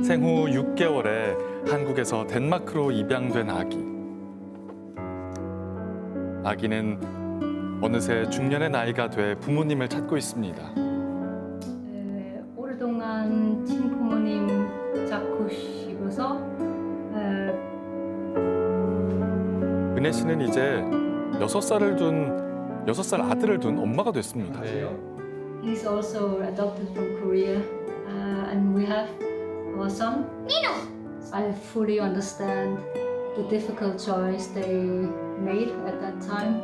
생후 6개월에 한국에서 덴마크로 입양된 아기. 아기는 어느새 중년의 나이가 돼 부모님을 찾고 있습니다. 오랫동안 친부모님 찾고 싶어서 은혜 씨는 이제 6살 아들을 둔 엄마가 됐습니다. He's also adopted from Korea, and we have our son. I fully understand the difficult choice they made at that time.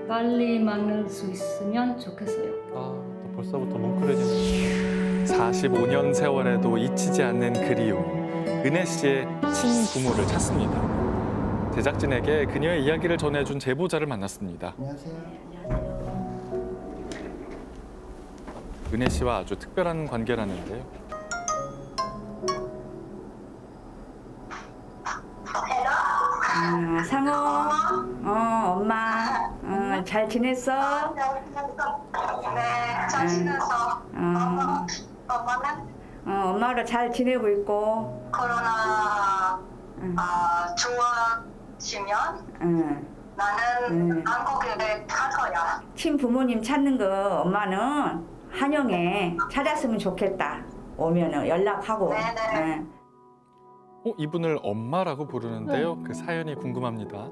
빨리 만날 수 있으면 좋겠어요. 또 벌써부터 뭉클해지네. 45년 세월에도 잊히지 않는 그리움. 은혜 씨의 친부모를 찾습니다. 제작진에게 그녀의 이야기를 전해준 제보자를 만났습니다. 은혜 씨와 아주 특별한 관계라는데요. 상호, 엄마, 잘 지냈어? 네, 잘 지냈어. 엄마는 엄마로 잘 지내고 있고. 코로나 좋아지면 나는 한국에 갈 거야. 친부모님 찾는 거 엄마는 한영에 찾았으면 좋겠다. 오면은 연락하고. 네네. 이분을 엄마라고 부르는데요. 그 사연이 궁금합니다.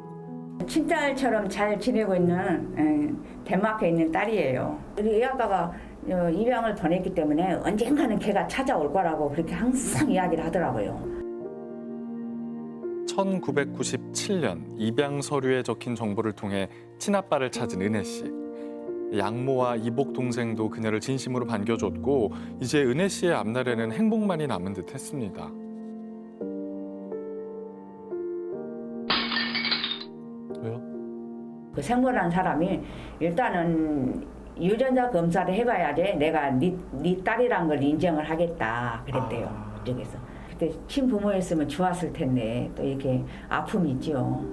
친딸처럼 잘 지내고 있는 덴마크에 있는 딸이에요. 우리 애 아빠가 입양을 보냈기 때문에 언젠가는 걔가 찾아올 거라고 그렇게 항상 이야기를 하더라고요. 1997년 입양 서류에 적힌 정보를 통해 친아빠를 찾은 은혜 씨. 양모와 이복 동생도 그녀를 진심으로 반겨줬고 이제 은혜 씨의 앞날에는 행복만이 남은 듯 했습니다. 왜요? 그 생모라는 사람이 일단은 유전자 검사를 해봐야지 내가 네 딸이란 걸 인정을 하겠다 그랬대요. 그쪽에서. 그때 친부모였으면 좋았을 텐데 또 이렇게 아픔이 있죠.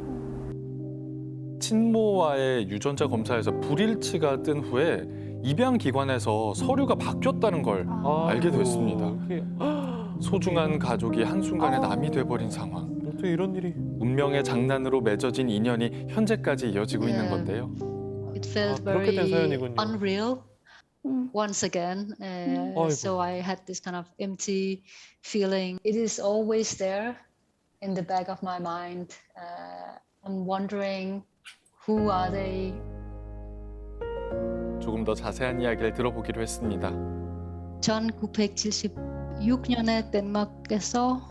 친모와의 유전자 검사에서 불일치가 뜬 후에 입양 기관에서 서류가 바뀌었다는 걸 알게 됐습니다. 소중한 가족이 한순간에 남이 돼버린 상황. 어떻게 이런 일이? 운명의 장난으로 맺어진 인연이 현재까지 이어지고 있는 건데요. It felt 그렇게 된 very 사연이군요. unreal once again. 아이고. So I had this kind of empty feeling. It is always there in the back of my mind. I'm wondering who are they? 조금 더 자세한 이야기를 들어보기로 했습니다. 1976년에 덴마크에서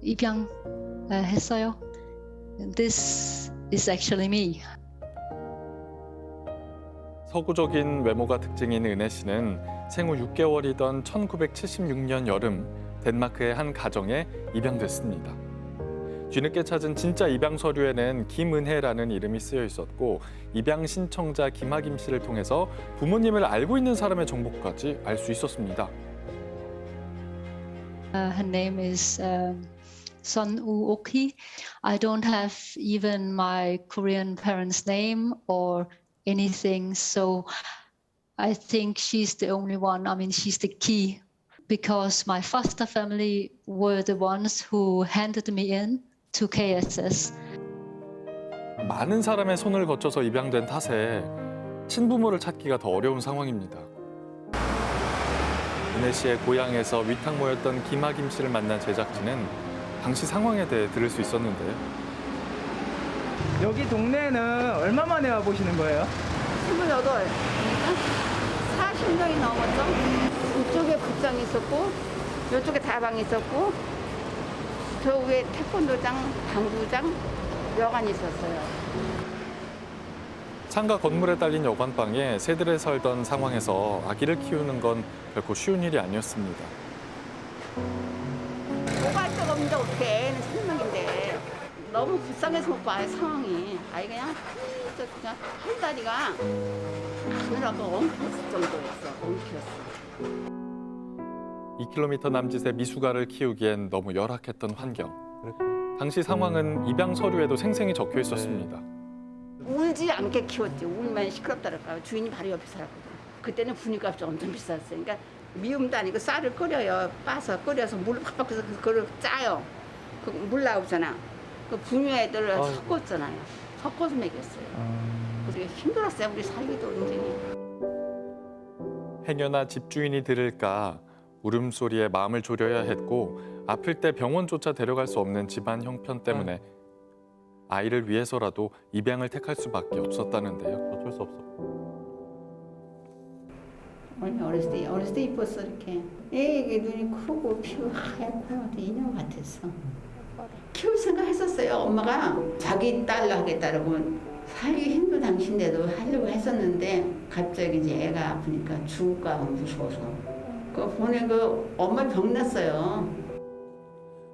입양했어요. This is actually me. 서구적인 외모가 특징인 은혜 씨는 생후 6개월이던 1976년 여름 덴마크의 한 가정에 입양됐습니다. 뒤늦게 찾은 진짜 입양 서류에는 김은혜라는 이름이 쓰여 있었고 입양 신청자 김학임 씨를 통해서 부모님을 알고 있는 사람의 정보까지 알 수 있었습니다. Her name is Son Uoki. I don't have even my Korean parents' name or anything, so I think she's the only one. I mean, she's the key because my foster family were the ones who handed me in to KSS. 많은 사람의 손을 거쳐서 입양된 탓에 친부모를 찾기가 더 어려운 상황입니다. 은혜 씨의 고향에서 위탁모였던 김학임 씨를 만난 제작진은 당시 상황에 대해 들을 수 있었는데요. 여기 동네는 얼마 만에 와보시는 거예요? 28. 40년이 넘었죠. 이쪽에 극장이 있었고, 이쪽에 다방이 있었고, 저 위에 태권도장, 당구장, 여관이 있었어요. 상가 건물에 딸린 여관방에 새들에 살던 상황에서 아기를 키우는 건 결코 쉬운 일이 아니었습니다. 뭐가 할 데가 없는데 어떻게 애는 3명인데. 너무 불쌍해서 못 봐요, 상황이. 아이 그냥 한 다리가 그러고 엉켰을 정도였어. 엉켰어. 2km 남짓의 미숙아를 키우기엔 너무 열악했던 환경. 그랬구나. 당시 상황은 입양 서류에도 생생히 적혀 있었습니다. 울지 않게 키웠지. 울면 시끄럽다랄까. 주인이 바로 옆에 살았거든. 그때는 분유값이 엄청 비쌌어요. 그러니까 미음도 아니고 쌀을 끓여요. 빠서 끓여서 물을 팍팍 해서 그걸 짜요. 그 물 나오잖아. 그 분유 애들을 아이고. 섞었잖아요. 섞어서 먹였어요. 그게 힘들었어요. 우리 살기도 굉장히. 행여나 집주인이 들을까 울음소리에 마음을 졸여야 했고 아플 때 병원조차 데려갈 수 없는 집안 형편 때문에 아이를 위해서라도 입양을 택할 수밖에 없었다는데요. 어쩔 수 없어. 언니 어렸을 때 이뻤어 이렇게. 애기 눈이 크고 피부 하얗고 인형 같았어. 키울 생각 했었어요. 엄마가 자기 딸로 하겠다라고 살기 힘든 당신데도 하려고 했었는데 갑자기 이제 애가 아프니까 죽을까 봐 무서워서 그 보내고 엄마 병 났어요.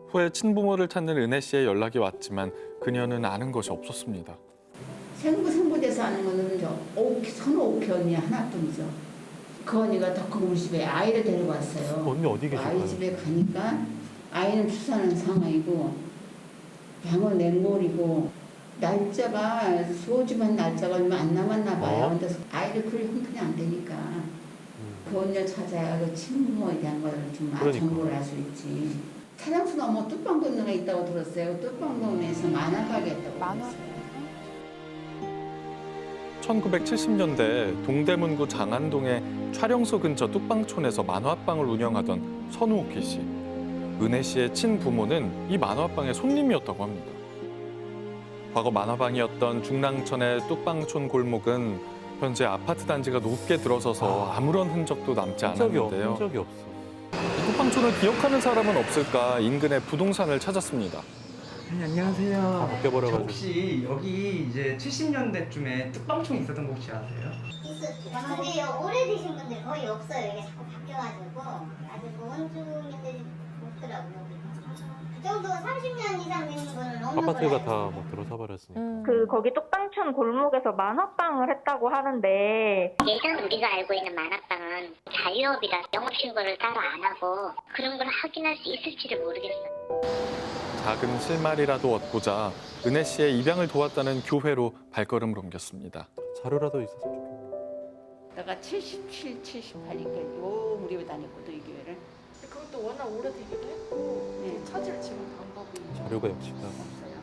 후에 친부모를 찾는 은혜 씨의 연락이 왔지만 그녀는 아는 것이 없었습니다. 생부돼서 아는 거는 선우 오키 언니 하나뿐이죠. 그 언니가 더 큰 우리 집에 아이를 데리고 왔어요. 언니 어디 계실까요? 아이 집에 가니까 아이는 출산한 상황이고 병원 냉골이고 날짜가 소집한 날짜가 얼마 안 남았나 봐요. 근데 아이를 그릴 형편이 안 되니까 그 언니를 찾아야 그 친부모에 대한 걸 좀 그러니까. 정보를 알 수 있지. 차량수 넘어 뚝방동네가 있다고 들었어요. 뚝방동네에서 만화가게 했다고 들었어요. 1970년대 동대문구 장안동의 촬영소 근처 뚝방촌에서 만화방을 운영하던 선우옥희 씨. 은혜 씨의 친부모는 이 만화방의 손님이었다고 합니다. 과거 만화방이었던 중랑천의 뚝방촌 골목은 현재 아파트 단지가 높게 들어서서 아무런 흔적도 남지 않았는데요. 흔적이 없어. 뚝방촌을 기억하는 사람은 없을까 인근의 부동산을 찾았습니다. 네, 안녕하세요. 바뀌어버려가지고. 혹시 여기 이제 70년대쯤에 뚝방촌 있었던 거 혹시 아세요? 있었죠. 근데 오래되신 분들 거의 없어요. 이게 자꾸 바뀌어가지고 아직 원주민들이 없더라고요. 그 정도 30년 이상 되는 분은 없는 아파트가 거예요. 다 막 들어서 버렸으니까. 그 거기 뚝방촌 골목에서 만화방을 했다고 하는데 예전 우리가 알고 있는 만화방은 자유업이라 영업신고를 따로 안 하고 그런 걸 확인할 수 있을지를 모르겠어요. 작은 실마리라도 얻고자 은혜 씨의 입양을 도왔다는 교회로 발걸음을 옮겼습니다. 자료라도 있었으면 좋겠네. 내가 77, 78이니까 요 무렵에 다녔거든 이 교회를. 그것도 워낙 오래되기도 했고 네. 찾을 지금 방법이 자료가 역시나. 없어요.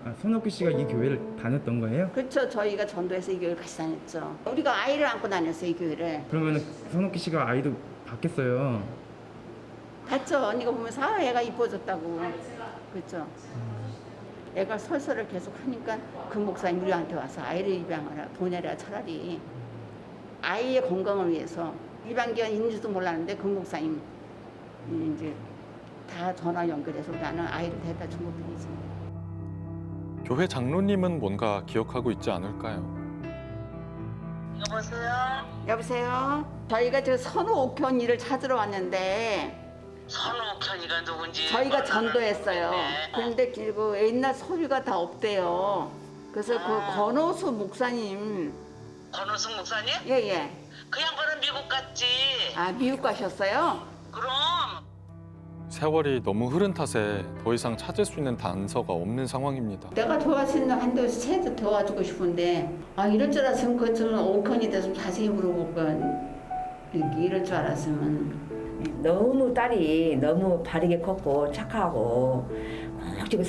아, 손옥희 씨가 이 교회를 다녔던 거예요? 그렇죠. 저희가 전도해서 이 교회를 같이 다녔죠. 우리가 아이를 안고 다녔어요 이 교회를. 그러면 손옥희 씨가 아이도 봤겠어요. 봤죠. 언니가 보면서 아 애가 이뻐졌다고. 그렇죠. 애가 설설을 계속 하니까 그 목사님 우리한테 와서 아이를 입양하라 보내라 차라리 아이의 건강을 위해서 입양기한 있는지도 몰랐는데 그 목사님 이제 다 전화 연결해서 나는 아이를 데려다 준 것뿐이지. 교회 장로님은 뭔가 기억하고 있지 않을까요? 여보세요. 저희가 저 선우 옥희 언니를 찾으러 왔는데 선우편이가 누군지 저희가 전도했어요. 네. 그런데 그 옛날 서류가 다 없대요. 그래서 그 권호수 목사님 권호승 목사님? 예예. 그 양반은 미국 갔지. 아 미국 가셨어요? 그럼 세월이 너무 흐른 탓에 더 이상 찾을 수 있는 단서가 없는 상황입니다. 내가 도와주는 한도 새도 도와주고 싶은데 아 이럴 줄 알았으면 그처럼 옥현이 돼서 자세히 물어볼 건 이럴 줄 알았으면. 너무 딸이 너무 바르게 컸고 착하고 꼭 지금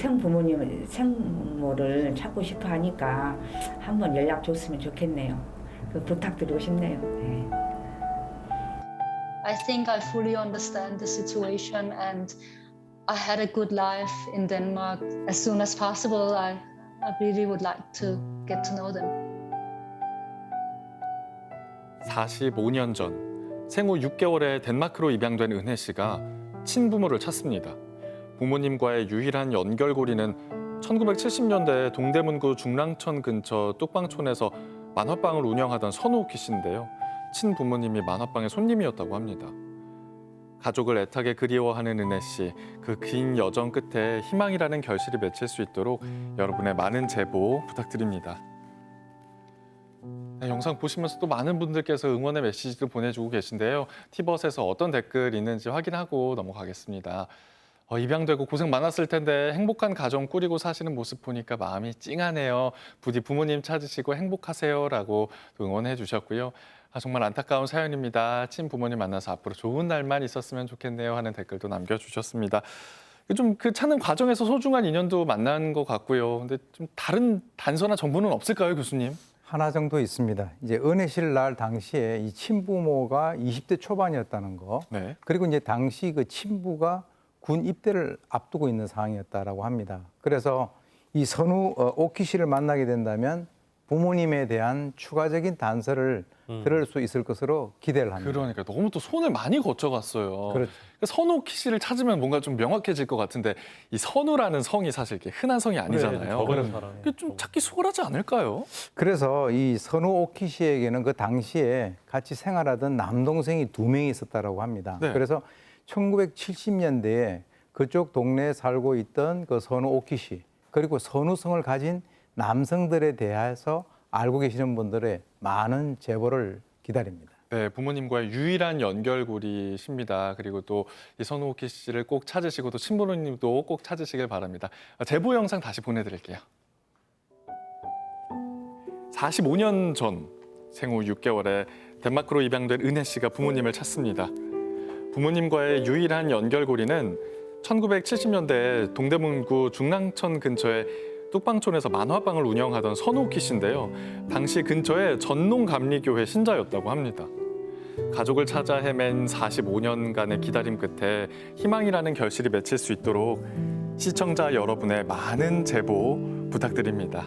생부모를 찾고 싶어 하니까 한번 연락 줬으면 좋겠네요. 그 부탁드리고 싶네요. 네. I think I fully understand the situation and I had a good life in Denmark. As soon as possible, I really would like to get to know them. 45년 전 생후 6개월에 덴마크로 입양된 은혜 씨가 친부모를 찾습니다. 부모님과의 유일한 연결고리는 1970년대 동대문구 중랑천 근처 뚝방촌에서 만화방을 운영하던 선우옥희 씨인데요. 친부모님이 만화방의 손님이었다고 합니다. 가족을 애타게 그리워하는 은혜 씨, 그 긴 여정 끝에 희망이라는 결실이 맺힐 수 있도록 여러분의 많은 제보 부탁드립니다. 네, 영상 보시면서 또 많은 분들께서 응원의 메시지도 보내주고 계신데요. 티벗에서 어떤 댓글 있는지 확인하고 넘어가겠습니다. 입양되고 고생 많았을 텐데 행복한 가정 꾸리고 사시는 모습 보니까 마음이 찡하네요. 부디 부모님 찾으시고 행복하세요라고 응원해 주셨고요. 정말 안타까운 사연입니다. 친부모님 만나서 앞으로 좋은 날만 있었으면 좋겠네요 하는 댓글도 남겨주셨습니다. 좀 그 찾는 과정에서 소중한 인연도 만난 것 같고요. 근데 좀 다른 단서나 정보는 없을까요, 교수님? 하나 정도 있습니다. 이제 은혜실 날 당시에 이 친부모가 20대 초반이었다는 거. 네. 그리고 이제 당시 그 친부가 군 입대를 앞두고 있는 상황이었다라고 합니다. 그래서 이 선우 오키 씨를 만나게 된다면 부모님에 대한 추가적인 단서를 들을 수 있을 것으로 기대를 합니다. 그러니까 너무 또 손을 많이 거쳐갔어요. 그렇죠. 선우키 씨를 찾으면 뭔가 좀 명확해질 것 같은데 이 선우라는 성이 사실 이렇게 흔한 성이 아니잖아요. 적은 사람. 이게 좀 찾기 수월하지 않을까요? 그래서 이 선우 오키 씨에게는 그 당시에 같이 생활하던 남동생이 2명이 있었다라고 합니다. 네. 그래서 1970년대에 그쪽 동네에 살고 있던 그 선우 오키 씨, 그리고 선우성을 가진 남성들에 대해서 알고 계시는 분들의 많은 제보를 기다립니다. 네, 부모님과의 유일한 연결고리십니다. 그리고 또 이 선우오키 씨를 꼭 찾으시고 또 친부모님도 꼭 찾으시길 바랍니다. 제보 영상 다시 보내드릴게요. 45년 전 생후 6개월에 덴마크로 입양된 은혜 씨가 부모님을 찾습니다. 부모님과의 유일한 연결고리는 1970년대에 동대문구 중랑천 근처에 뚝방촌에서 만화방을 운영하던 선우키 씨인데요. 당시 근처에 전농감리교회 신자였다고 합니다. 가족을 찾아 헤맨 45년간의 기다림 끝에 희망이라는 결실이 맺힐 수 있도록 시청자 여러분의 많은 제보 부탁드립니다.